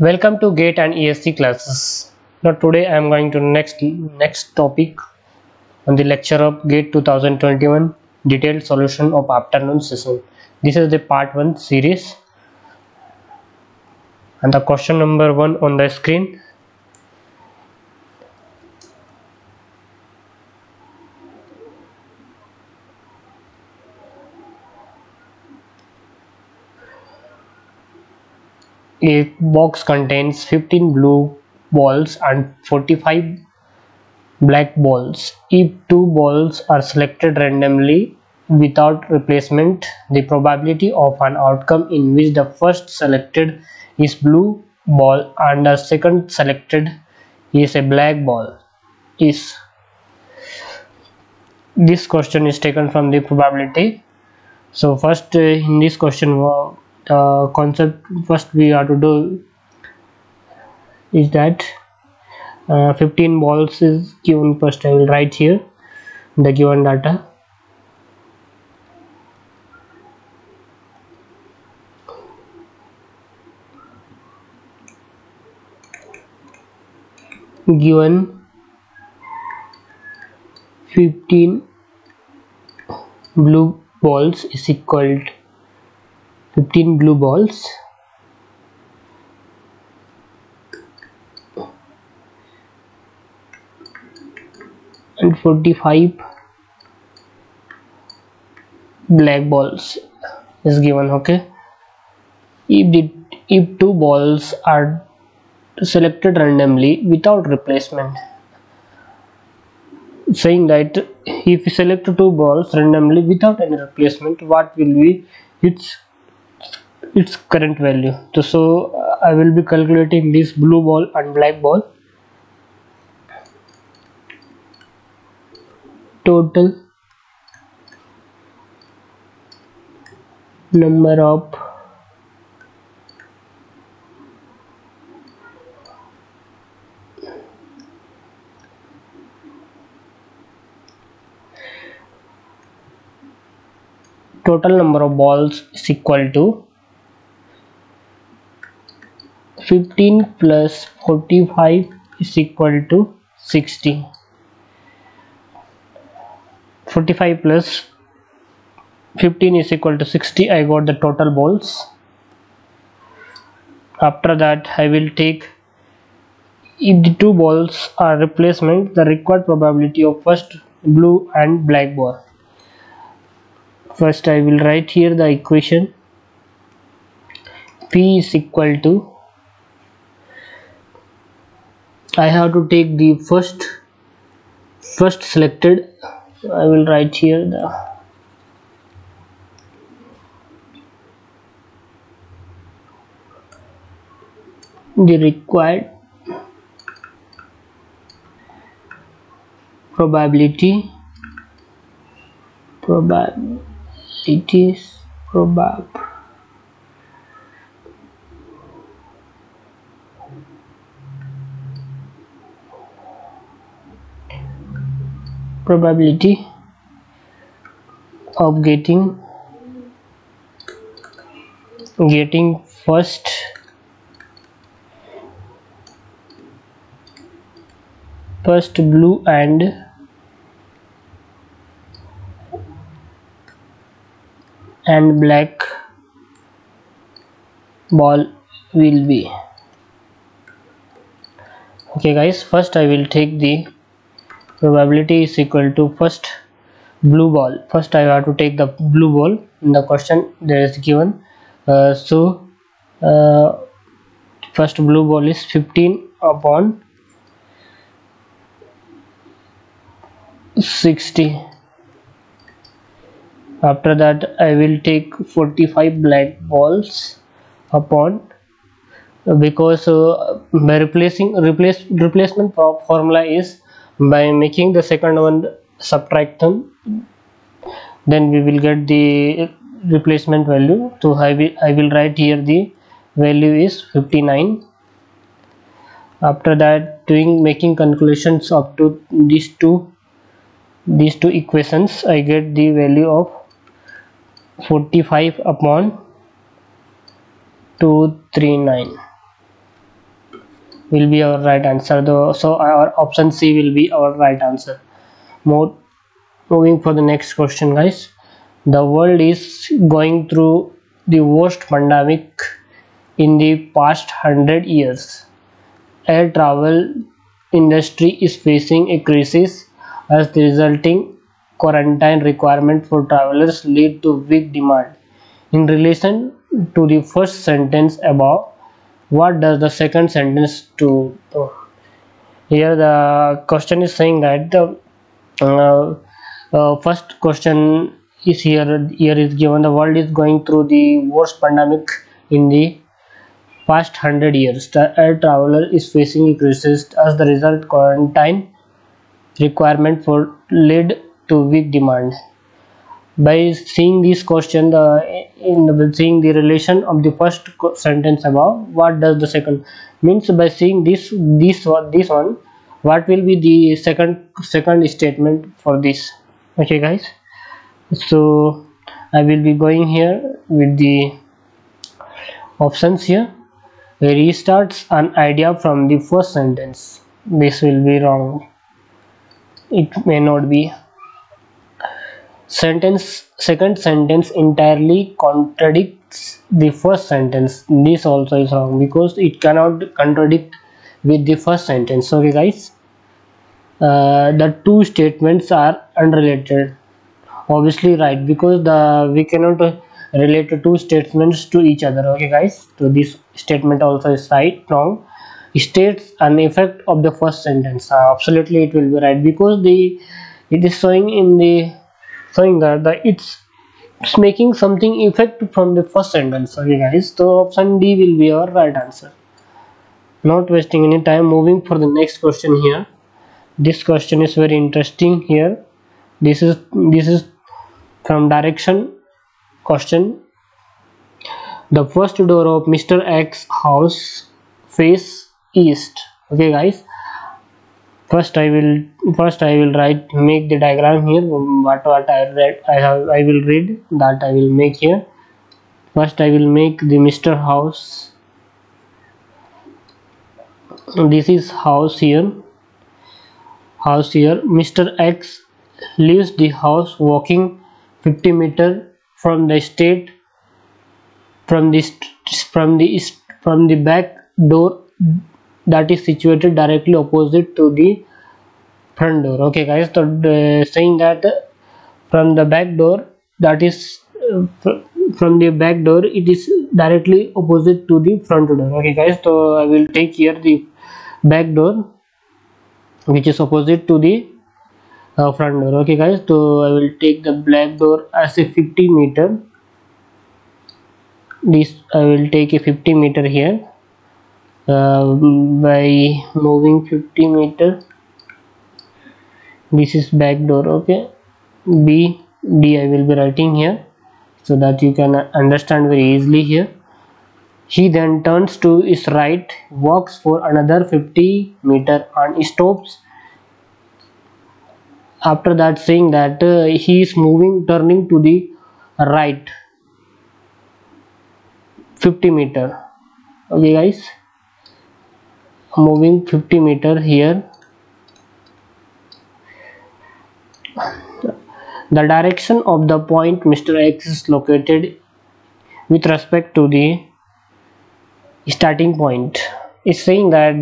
Welcome to GATE and ESC classes. Now today I am going to next topic on the lecture of GATE 2021 detailed solution of afternoon session. This is the part 1 series and the question number 1 on the screen. A box contains 15 blue balls and 45 black balls. If two balls are selected randomly without replacement, the probability of an outcome in which the first selected is blue ball and the second selected is a black ball is. This question is taken from the probability. So first in this question the concept first we have to do is that 15 balls is given. First I will write here the given data. Given 15 blue balls is equal to 15 blue balls and 45 black balls is given. Okay, if two balls are selected randomly without replacement, saying that if we select two balls randomly without any replacement, what will be its current value? So I will be calculating this blue ball and black ball total number of balls is equal to 15 plus 45 is equal to 60. 45 plus 15 is equal to 60. I got the total balls. After that I will take, if the two balls are replacement, the required probability of first blue and black ball. First I will write here the equation. P is equal to, I have to take the first selected. I will write here the required probability of getting first blue and black ball will be. Okay guys, first I will take the probability is equal to first blue ball. First I have to take the blue ball. In the question there is given first blue ball is 15 upon 60. After that I will take 45 black balls upon, because by replacement formula is by making the second one subtract them, then we will get the replacement value. So I will write here the value is 59. After that making calculations up to these two equations, I get the value of 45 upon 239. will be our right answer though, so our option C will be our right answer. More Moving for the next question, guys. The world is going through the worst pandemic in the past 100 years. Air travel industry is facing a crisis as the resulting quarantine requirement for travelers lead to weak demand. In relation to the first sentence above, what does the second sentence do? Here the question is saying that the uh, first question is here is given: the world is going through the worst pandemic in the past 100 years. The air traveler is facing a crisis as the result quarantine requirement for lead to weak demand. By seeing this question, seeing the relation of the first sentence above, what does the second means? By seeing this one, what will be the second statement for this? Okay, guys. So I will be going here with the options here. Restarts an idea from the first sentence. This will be wrong. It may not be. Second sentence entirely contradicts the first sentence. This also is wrong because it cannot contradict with the first sentence. Okay, guys. The two statements are unrelated. Obviously, right, because we cannot relate the two statements to each other. Okay, guys. So this statement also is right. Wrong. States an effect of the first sentence. Absolutely, it will be right because it is showing that it's making something effect from the first sentence. Okay, guys. So option D will be our right answer. Not wasting any time, moving for the next question here. This question is very interesting here. This is from direction question. The first door of Mr. X house face east. Okay, guys. First I will make the diagram here. What I will read that I will make here. First I will make the Mr. house. This is house here. Mr. X leaves the house walking 50 meter from the state from the back door that is situated directly opposite to the front door. Okay, guys. So saying that from the back door, that is from the back door, it is directly opposite to the front door. Okay, guys. So I will take here the back door which is opposite to the front door. Okay, guys. So I will take the black door as a 50 meter. This I will take a 50 meter here. By moving 50 meter, this is back door. Okay, D I will be writing here so that you can understand very easily here. He then turns to his right, walks for another 50 meter and stops. After that, saying that he is turning to the right 50 meter. Okay, guys. Moving 50 meter here. The direction of the point Mr. X is located with respect to the starting point is saying that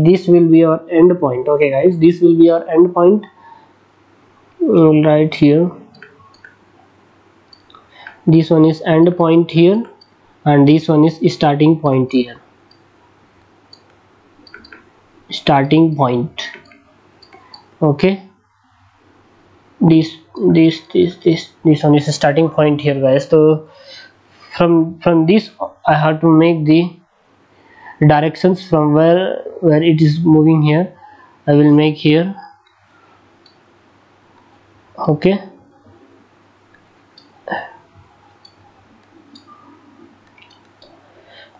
this will be our end point. Okay, guys. This will be our end point. We'll write here. This one is end point here and this one is starting point here. Starting point. Okay, this one is a starting point here, guys. So from this I have to make the directions from where it is moving here. I will make here. Okay,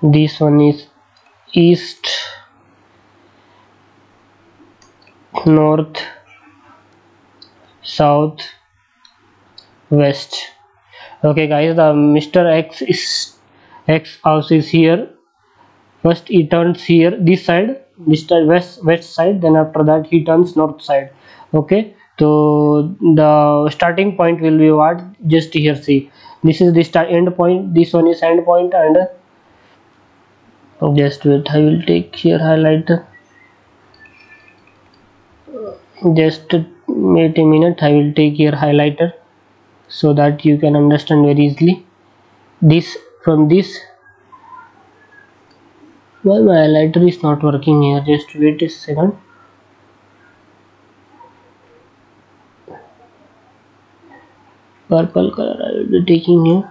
this one is east, north, south, west. Okay, guys. The Mr. X house is here. First he turns here this side this time west side, then after that he turns north side. Okay, so the starting point will be what? Just here, see, this is the start end point, this one is end point, and just wait, I will take here highlighter. Just wait a minute, I will take here highlighter so that you can understand very easily. This from this, why my highlighter is not working here? Just wait a second. Purple color I will be taking here.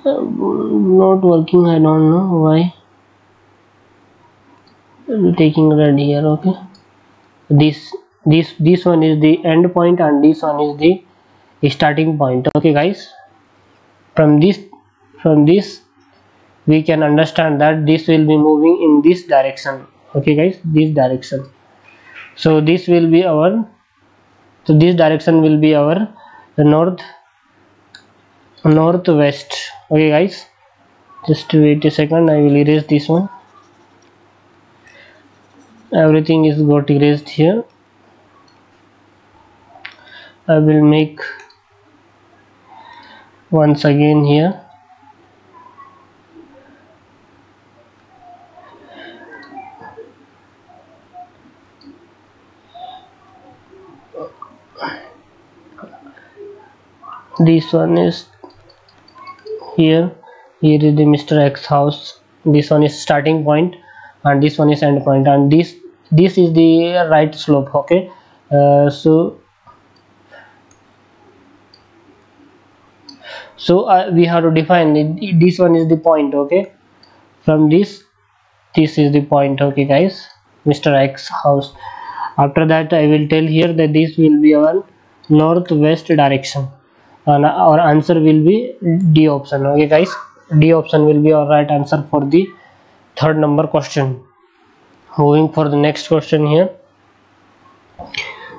Not working, I don't know why. I will be taking red here. Okay, this one is the end point and this one is the starting point. Okay guys, from this we can understand that this will be moving in this direction. Okay guys, this direction. So this will be our, so this direction will be our northwest. Okay guys, just wait a second, I will erase this one. Everything is got erased here. I will make once again here. This one is here is the Mr. X house. This one is starting point and this one is end point, and this is the right slope. Okay, so we have to define it. This one is the point. Okay, from this is the point. Okay guys, Mr. X house. After that I will tell here that this will be our northwest direction, and our answer will be D option. Okay guys, D option will be our right answer for the third number question. Moving for the next question here.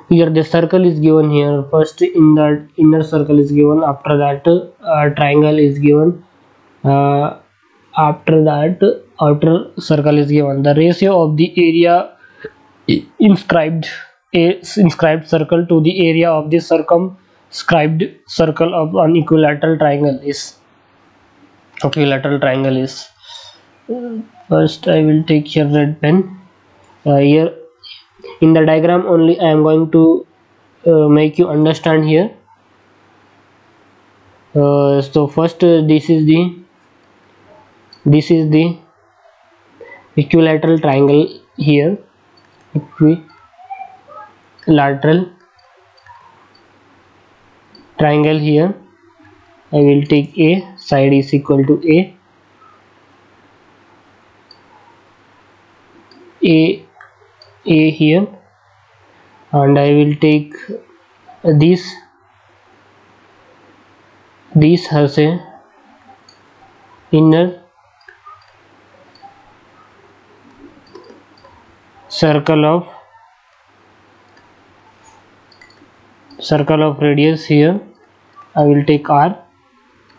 Here the circle is given here. First in the inner circle is given, after that triangle is given, after that outer circle is given. The ratio of the area inscribed circle to the area of the circumscribed circle of an equilateral triangle is, first I will take here red pen. Here in the diagram only I am going to make you understand here. So first this is the equilateral triangle here, equilateral triangle here. I will take A, side is equal to A here, and I will take this has a inner circle of radius here. I will take R,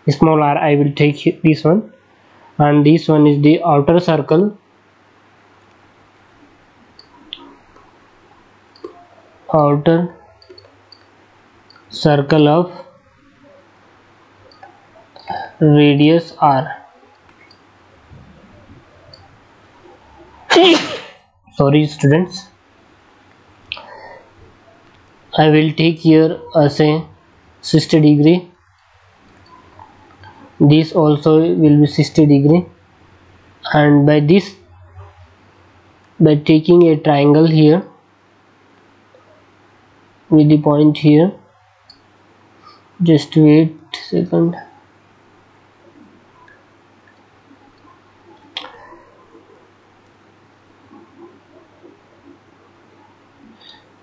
small r I will take this one, and this one is the outer circle of radius R. Sorry students, I will take here as a 60 degree. This also will be 60 degree, and by taking a triangle here with the point here, just wait a second.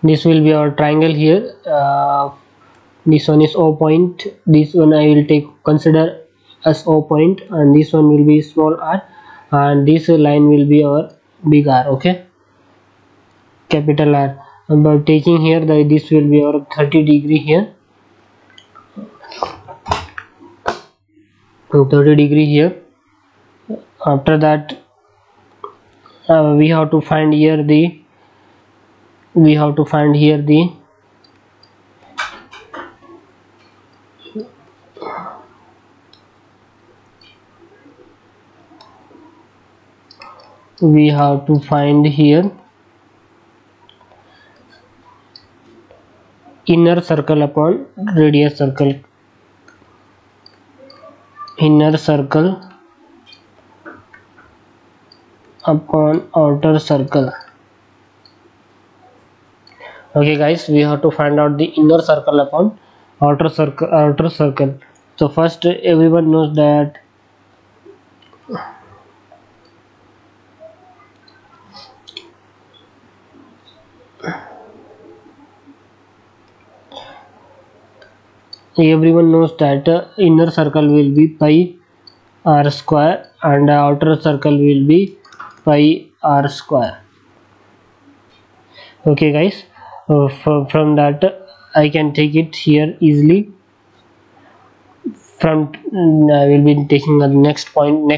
This will be our triangle here. This one is O point, this one I will consider as O point, and this one will be small r, and this line will be our big R. Okay, capital R. And by taking here this will be our 30 degree here, 30 degree here, After that we have to find here the we have to find here the we have to find here inner circle upon radius circle, inner circle upon outer circle. Okay guys, we have to find out the inner circle upon outer circle. So first everyone knows that inner circle will be pi r square and outer circle will be pi r square. Okay guys, from that I can take it here easily. From I will be taking the next point.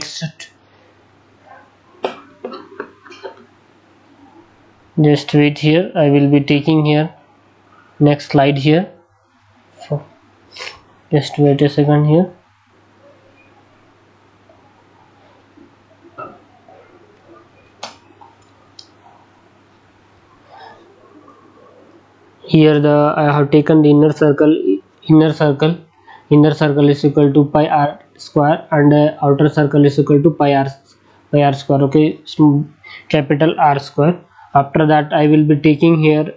Just wait here, I will be taking here next slide here. So just wait a second here. Here I have taken the inner circle is equal to pi r square and outer circle is equal to pi r square. Okay, capital R square. After that I will be taking here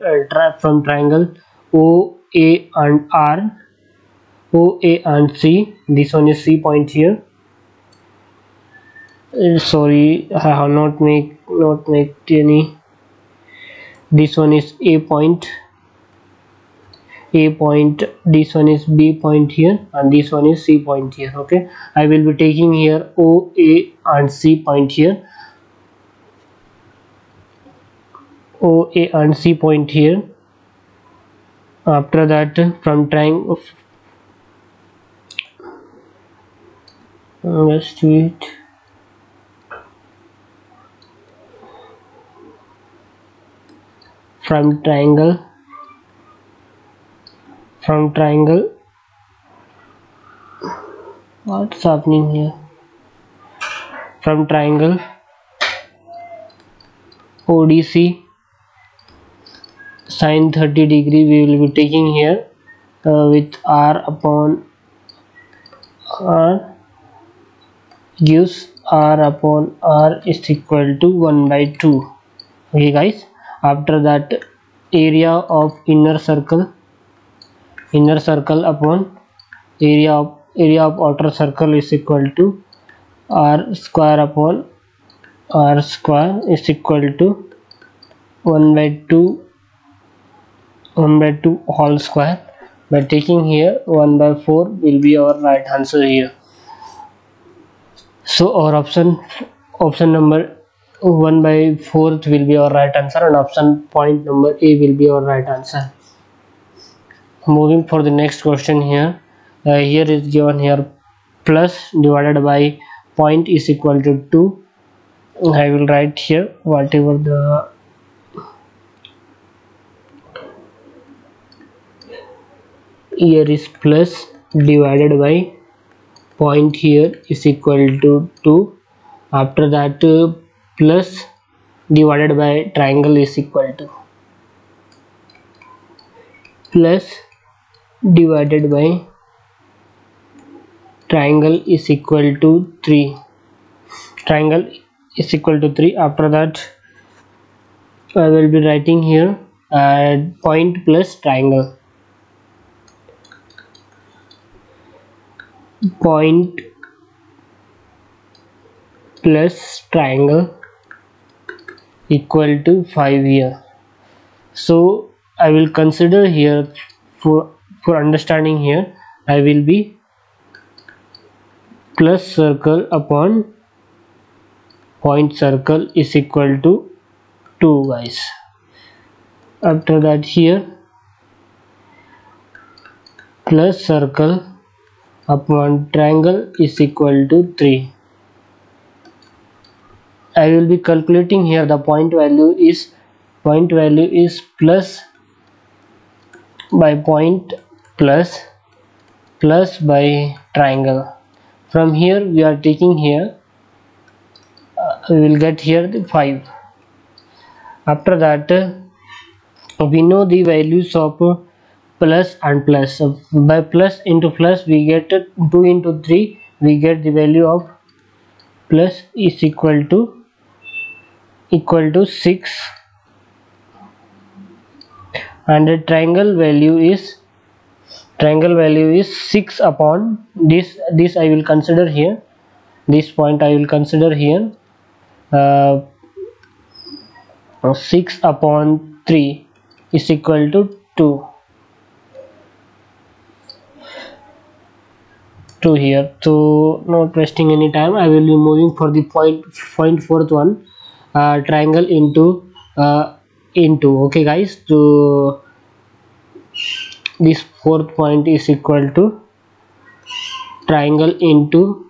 from triangle OA and R, OA and C. This one is C point here. Sorry, I have not make any. This one is A point, this one is B point here, and this one is C point here. Okay, I will be taking here OA and C point here, OA and C point here. After that from triangle, just wait. From triangle what's happening here? From triangle ODC sine 30 degree we will be taking here with R upon R gives R upon R is equal to 1 by 2. Okay guys, after that area of inner circle upon area of outer circle is equal to R square upon R square is equal to 1 by 2 whole square. By taking here 1 by 4 will be our right answer here. So our option number 1 by 4 will be our right answer, and option point number A will be our right answer. Moving for the next question here. Here is given here plus divided by point is equal to 2. I will write here whatever the here is plus divided by point here is equal to 2. After that plus divided by triangle is equal to plus divided by triangle is equal to 3. Triangle is equal to 3. After that I will be writing here point plus triangle, point plus triangle equal to 5 here. So I will consider here for understanding here I will be plus circle upon point circle is equal to 2 guys. After that here plus circle upon triangle is equal to 3. I will be calculating here the point value is plus by point plus by triangle. From here we are taking here, we will get here the 5. After that we know the values of plus and plus. So by plus into plus we get 2 into 3, we get the value of plus is equal to 6, and the triangle value is 6 upon this I will consider here, this point I will consider here, uh, 6 upon 3 is equal to 2 here. So not wasting any time, I will be moving for the point fourth one, triangle into okay guys. So this fourth point is equal to triangle into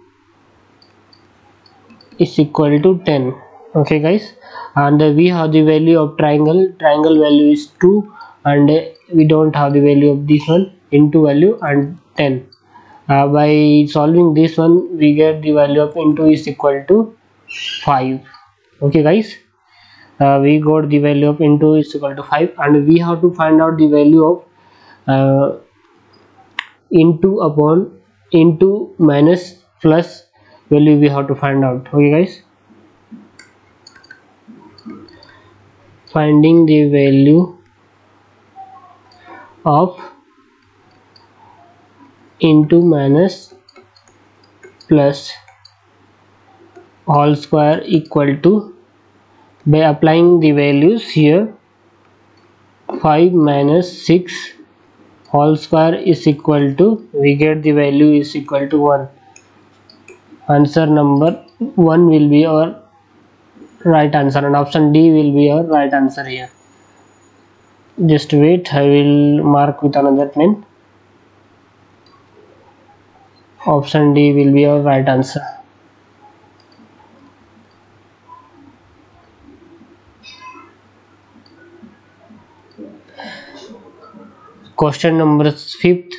is equal to 10. Okay guys, and we have the value of triangle value is 2, and we don't have the value of this one, into value and 10. By solving this one we get the value of into is equal to 5. Okay guys, we got the value of into is equal to 5, and we have to find out the value of into upon into minus plus value we have to find out. Okay guys, finding the value of into minus plus whole square equal to, by applying the values here, 5 minus 6 whole square is equal to, we get the value is equal to 1. Answer number 1 will be our right answer, and option D will be our right answer here. Just wait, I will mark with another pen. Option D will be our right answer. Question number fifth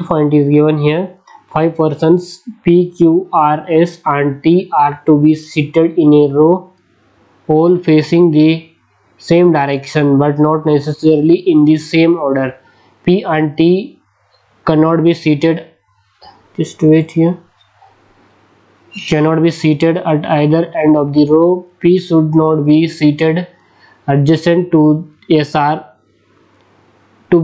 point is given here. 5 persons P, Q, R, S and T are to be seated in a row, all facing the same direction but not necessarily in the same order. P and T cannot be seated, just wait here, cannot be seated at either end of the row. P should not be seated adjacent to SR to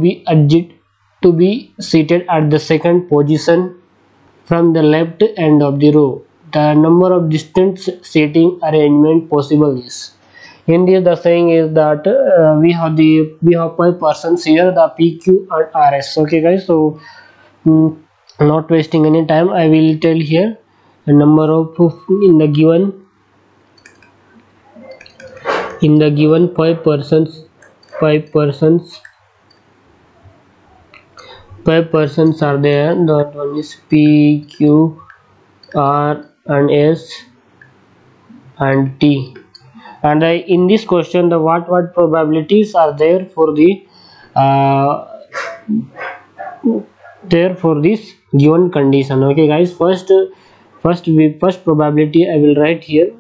be seated at the second position from the left end of the row. The number of distinct seating arrangement possible is. In this, the saying is that we have 5 persons here, the P, Q and RS. Okay guys, so not wasting any time, I will tell here the number of in the given 5 persons are there. That one is P, Q, R and S and T. And in this question, the what probabilities are there for the this given condition. Okay guys, first probability I will write here.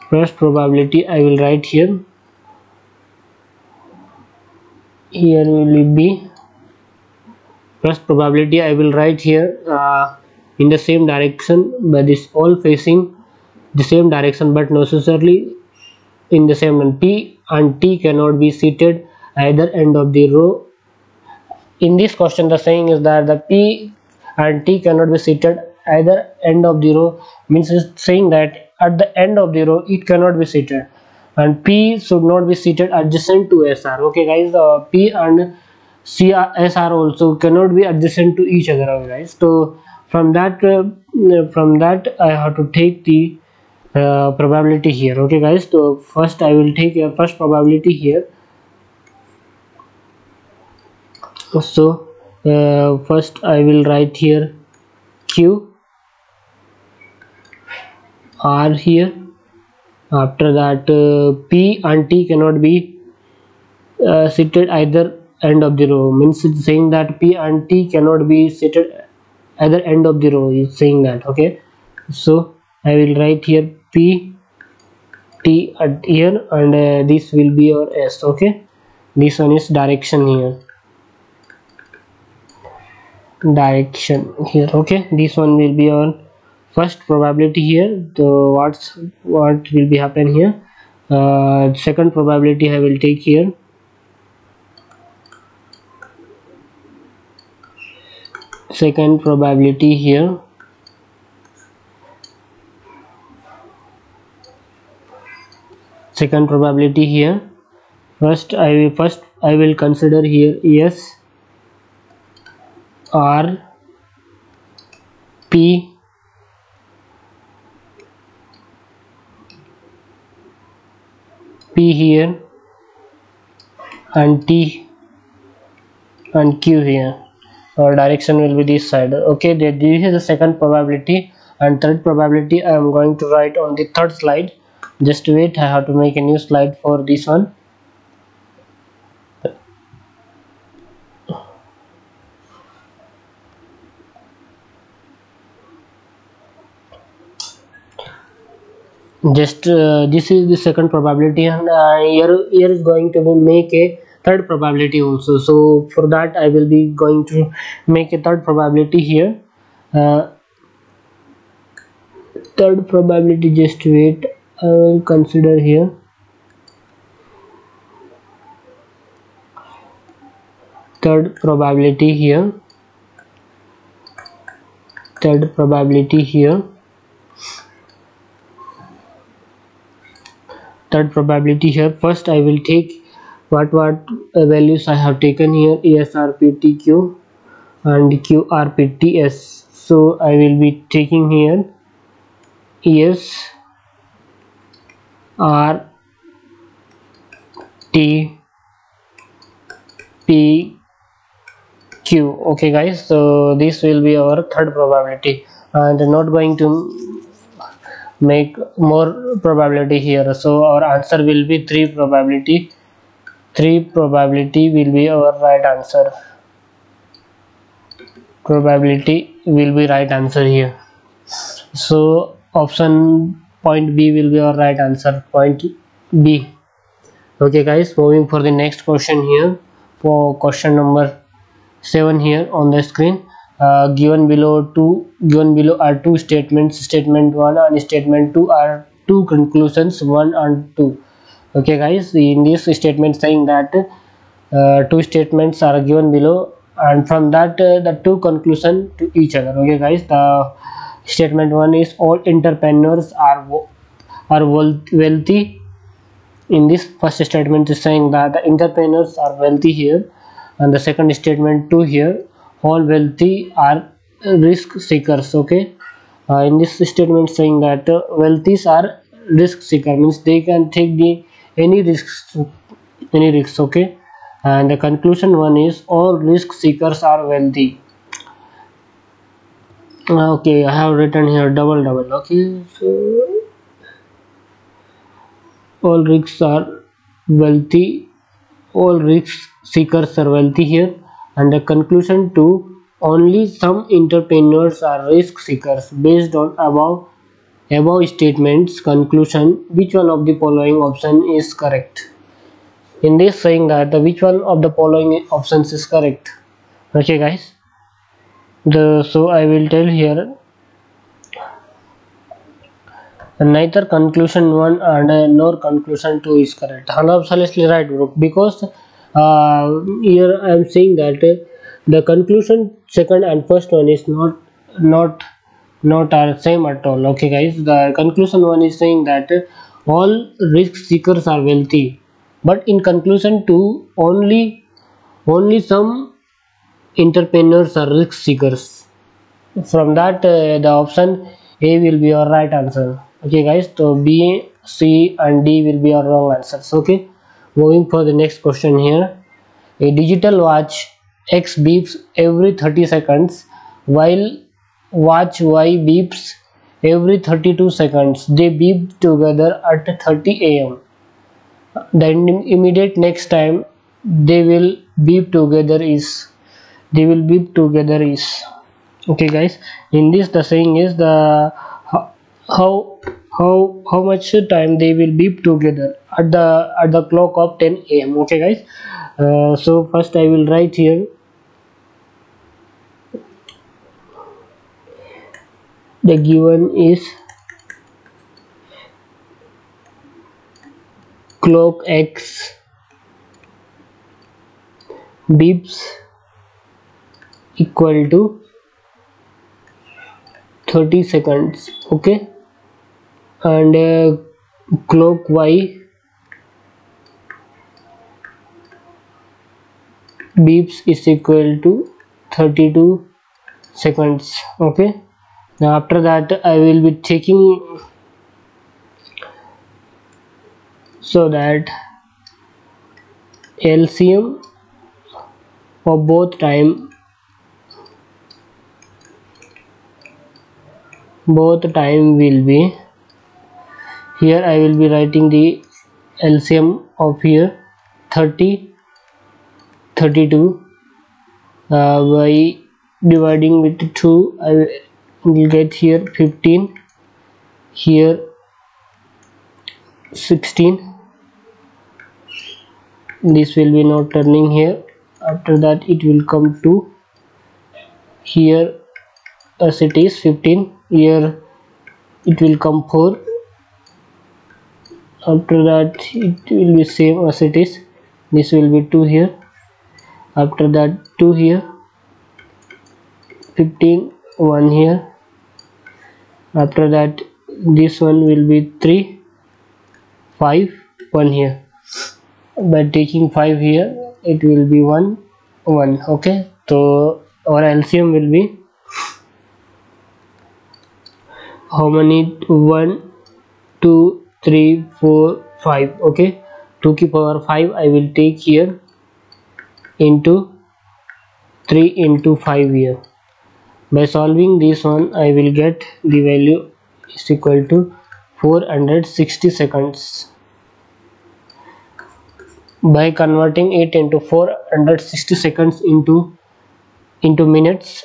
First probability I will write here. Here will be first probability I will write here in the same direction, but this all facing the same direction but necessarily in the same one. P and T cannot be seated either end of the row. In this question, the saying is that the P and T cannot be seated either end of the row, means it's saying that at the end of the row it cannot be seated, and P should not be seated adjacent to SR. Okay guys, P and SR also cannot be adjacent to each other. Okay guys, so from that I have to take the probability here. Okay guys, so first I will take a first probability here. So first I will write here Q R here. After that P and T cannot be seated either end of the row, means it's saying that P and T cannot be seated either end of the row, is saying that. Okay, so I will write here P T at here, and this will be your S. Okay, this one is direction here, direction here. Okay, this one will be our first probability here. What will be happen here. Second probability I will take here. Second probability here. Second probability here. First I will consider here S R P P here and T and Q here. Our direction will be this side. Okay, this is the second probability, and third probability I am going to write on the third slide. Just wait, I have to make a new slide for this one. Just this is the second probability, and here is going to be make a third probability also. So for that I will be going to make a third probability here. Third probability, just wait, I will consider here. Third probability here. Third probability here. Third probability here. First I will take what values I have taken here, ESRPTQ and QRPTS. So I will be taking here ES R T P Q. Okay guys, so this will be our third probability, and not going to make more probability here. So our answer will be 3 probability. 3 probability will be our right answer. Probability will be right answer here. So option point B will be our right answer, point B. Okay guys, moving for the next question here, for question number 7 here on the screen. Given below are two statements, statement 1 and statement 2 are two conclusions 1 and 2. Okay guys, in this statement saying that two statements are given below, and from that the two conclusion to each other. Okay guys, the statement 1 is all entrepreneurs are wealthy. In this first statement is saying that the entrepreneurs are wealthy here, and the second statement 2 here, all wealthy are risk seekers. Okay, in this statement saying that wealthies are risk seeker, means they can take any risks. Okay, and the conclusion one is all risk seekers are wealthy. Okay, I have written here double. Okay, so all risks are wealthy, all risk seekers are wealthy here, and the conclusion to only some entrepreneurs are risk seekers. Based on above statements conclusion, which one of the following option is correct? In this saying that which one of the following options is correct. Okay guys, so I will tell here, neither conclusion 1 and nor conclusion 2 is correct. Absolutely right, bro, because here I am saying that the conclusion second and first one is not are same at all. Okay guys, the conclusion one is saying that all risk seekers are wealthy, but in conclusion 2 only some entrepreneurs are risk seekers. From that the option A will be your right answer. Okay guys, so B, C and D will be your wrong answers. Okay, moving for the next question here. A digital watch X beeps every 30 seconds while watch Y beeps every 32 seconds. They beep together at 30 am. The immediate next time they will beep together is okay guys. In this the saying is the how how much time they will beep together at the clock of 10 am. Okay guys, so first I will write here the given is clock x beeps equal to 30 seconds. Okay, and clock y beeps is equal to 32 seconds. Okay, now after that I will be taking so that LCM of both time will be here. I will be writing the LCM of here 30 32 by dividing with 2. I will get here 15, here 16. This will be not turning here. After that it will come to here as it is 15, here it will come 4. After that it will be same as it is. This will be 2 here. After that 2 here, 15, 1 here. After that this one will be 3, 5, 1 here. By taking 5 here it will be 1, 1. Okay, so our LCM will be how many? 1, 2, 3, 4, 5. Okay, 2 की power 5 I will take here into 3 into 5 here. By solving this one I will get the value is equal to 460 seconds. By converting it into 460 seconds into minutes,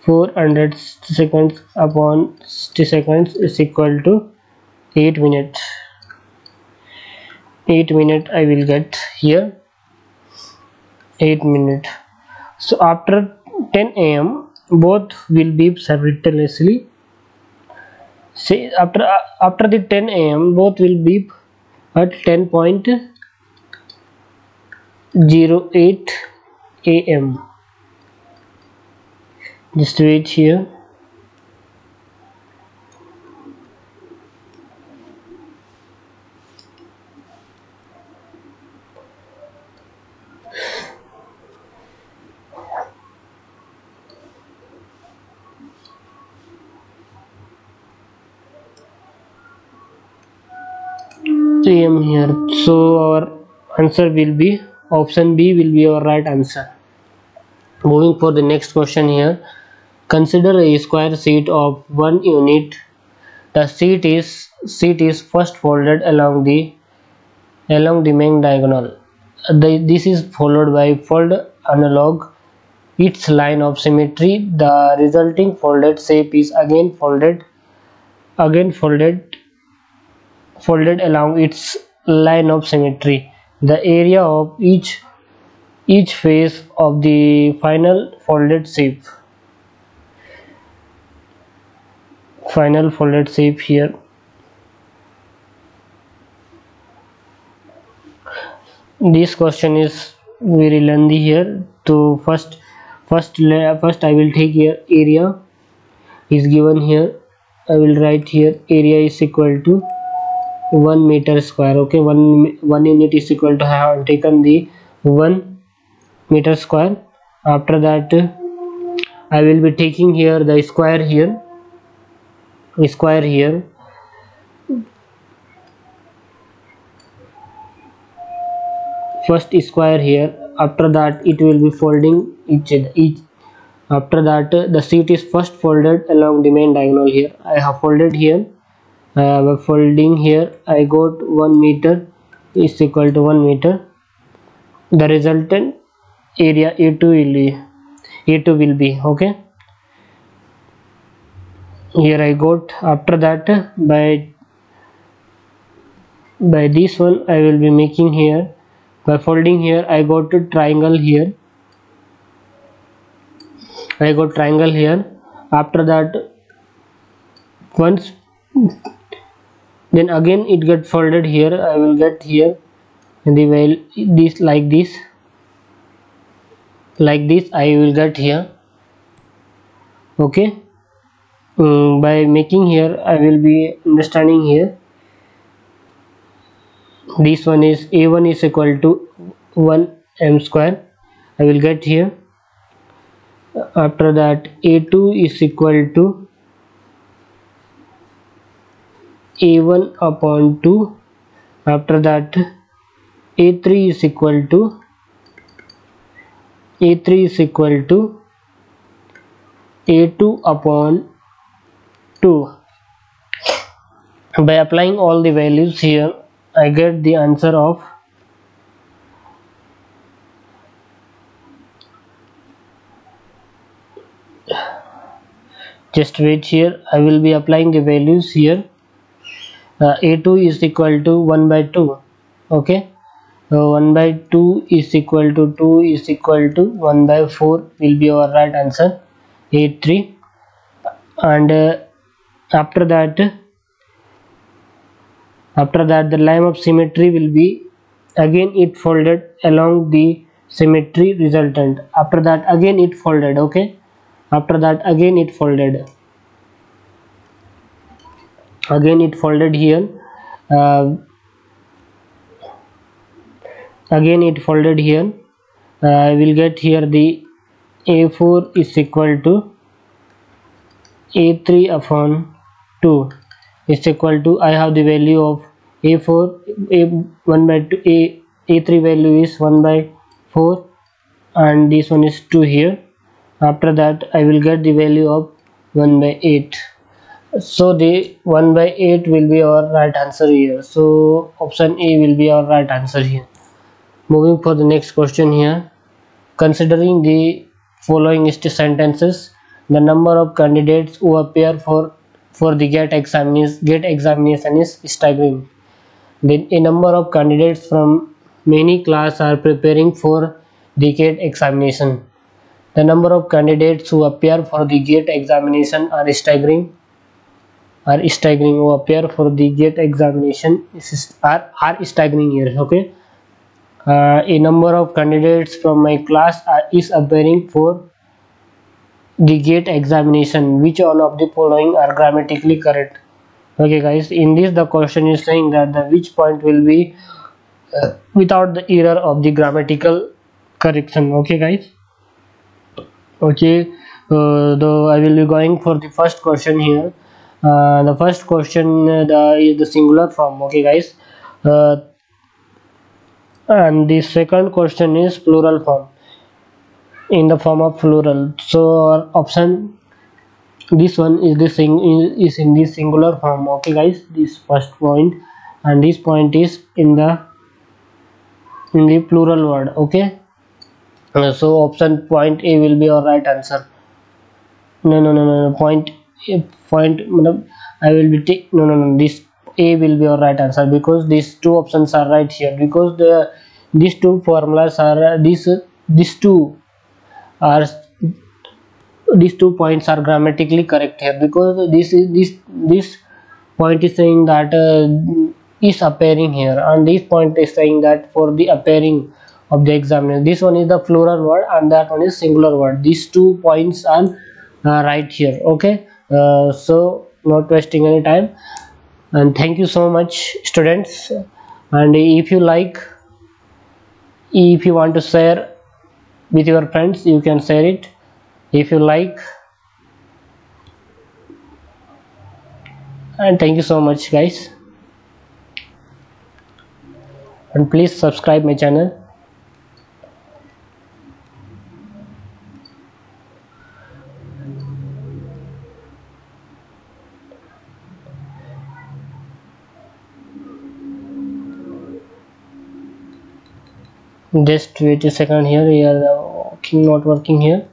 400 seconds upon 60 seconds is equal to 8 minutes. 8 minutes I will get here, 8 minutes. So after 10 am both will beep simultaneously. Say after the 10 am both will beep at 10:08 am. Just wait here. Am here. So our answer will be option B will be our right answer. Moving for the next question here. Consider a square sheet of 1 unit. The sheet is first folded along the main diagonal. This is followed by fold analog its line of symmetry. The resulting folded shape is again folded along its line of symmetry. The area of each face of the final folded shape here. This question is very lengthy here. So first I will take here area is given here. I will write here area is equal to 1 meter square. Okay, one unit is equal to, I have taken the 1 meter square. After that I will be taking here the square here. First square here. After that it will be folding each After that, the sheet is first folded along the main diagonal. Here I have folded here. By folding here, I got 1 meter is equal to 1 meter. The resultant area A2 will be okay. Here I got. After that, by this one I will be making here. By folding here, I got a triangle here. I got triangle here. After that, once then again it get folded here, I will get here the value this like this I will get here. Okay. By making here, I will be understanding here. This one is A1 is equal to 1 m square. I will get here. After that, A2 is equal to A1 upon 2. After that, A3 is equal to A2 upon 2. By applying all the values here, I get the answer of just wait here. I will be applying the values here. A2 is equal to 1 by 2. Okay. 1 by 2 is equal to 2 is equal to 1 by 4 will be our right answer. A3. And after that the line of symmetry will be again it folded along the symmetry resultant. After that again it folded. Okay. After that again it folded here. Again it folded here. I will get here the A4 is equal to A3 upon 2 is equal to, I have the value of A4 A1 by 2 A3 value is 1 by 4 and this one is 2 here. After that I will get the value of 1 by 8. So the 1 by 8 will be our right answer here. So option A will be our right answer here. Moving for the next question here. Considering the following sentences, the number of candidates who appear for the GATE examination is staggering. Then a number of candidates from many classes are preparing for the GATE examination. The number of candidates who appear for the GATE examination are staggering. Who appear for the GATE examination are staggering here. Okay. A number of candidates from my class is appearing for the GATE examination. Which one of the following are grammatically correct? Okay guys, in this the question is saying that the which point will be without the error of the grammatical correction. Okay guys. Okay, though I will be going for the first question here. The first question is the singular form. Okay guys. And the second question is plural form, in the form of plural. So our option, this one is is in the singular form. Okay guys, this first point, and this point is in the plural word. Okay. So option point A will be our right answer. No, point I will be take this A will be our right answer, because these two options are right here, because these two formulas are these two are these 2 points are grammatically correct here, because this point is saying that is appearing here, and this point is saying that for the appearing of the examiner. This one is the plural word and that one is singular word. These 2 points are right here. Okay. So not wasting any time, and thank you so much students. And if you want to share with your friends, you can share it if you like. And thank you so much guys, and please subscribe my channel. Just wait a second here. Here the working not working here.